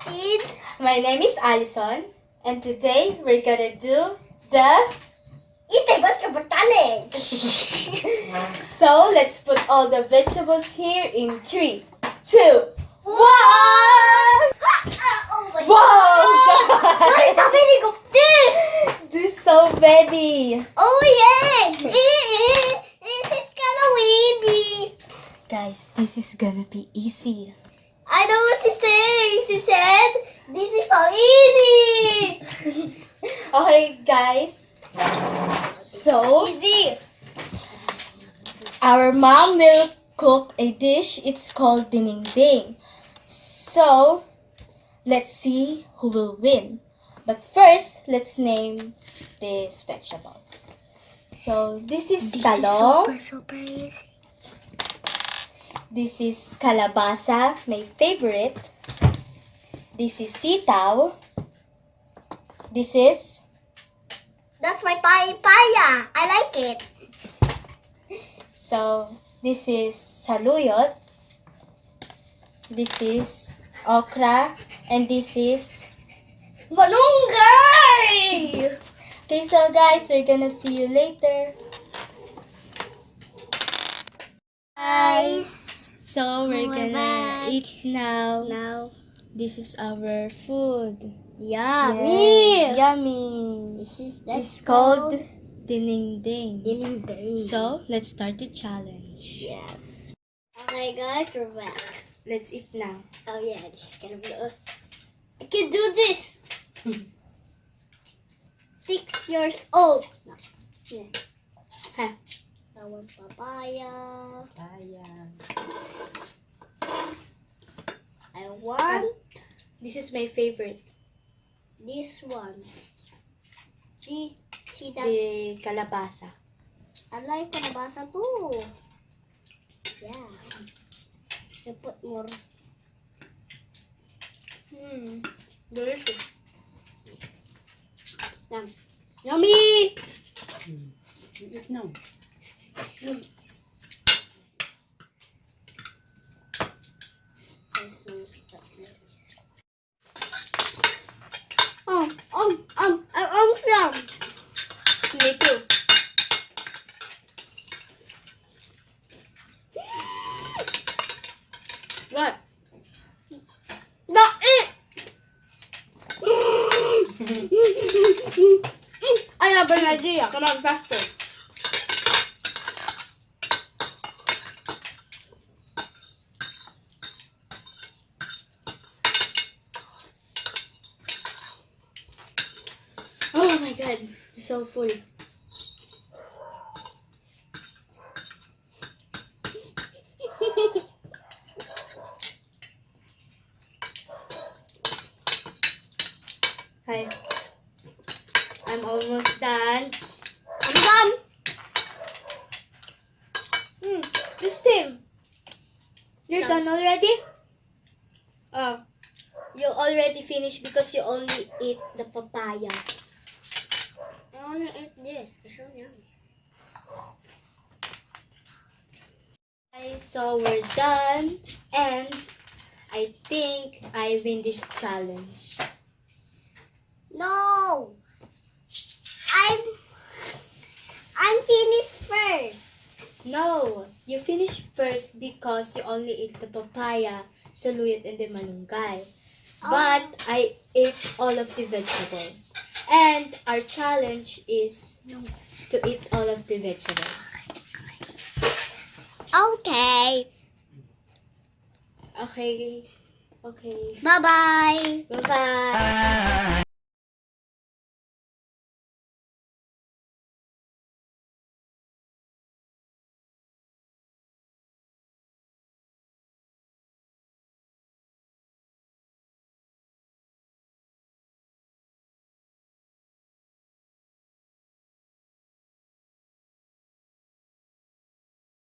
Kids. My name is Allison, and today we're gonna do the... Eat a basketball challenge. So let's put all the vegetables here in 3, 2, 1! Oh my Wow! God. What is the feeling of this? This is so many! Oh yes. This is kind of weedy. Guys, this is gonna be easy. I know what she's saying. She said, this is so easy. Okay, guys. So, Easy. our mom will cook a dish. It's called Diningding. So, let's see who will win. But first, let's name these vegetables. So, this is talong. Super easy. This is kalabasa, my favorite. This is sitaw. This is... That's my papaya. I like it. So, this is saluyot. This is okra. And this is... Malunggay! Okay, so guys, we're gonna see you later. Guys. So, we're We're gonna back. eat now. Now. This is our food. Yummy. Yay, yummy. That's It's called Diningding. Diningding. So, let's start the challenge. Yes. Okay, guys, we're back. Let's eat now. Oh yeah, this is gonna be us. I can do this. 6 years old. No. Yeah. Huh. I want papaya. I want This is my favorite. this one. See that? The kalabasa. I like kalabasa too. Yeah. You put more. Delicious. Yum. Yummy! Eat now. There's no stuff there. Yum. Me too. What? Not it! I have an idea. Come on, faster. Oh my god, I'm so full. Hi. I'm almost done. I'm done. Justin, you're Done. done already? Oh, you already finished because you only ate the papaya. I wanna eat this. It's so yummy. Okay, so we're done, and I think I win this challenge. No. I'm finished first. No, you finished first because you only ate the papaya, saluyot, and the malunggay. But I ate all of the vegetables. And our challenge is to eat all of the vegetables. Okay. Okay. Okay. Bye-bye. Bye-bye.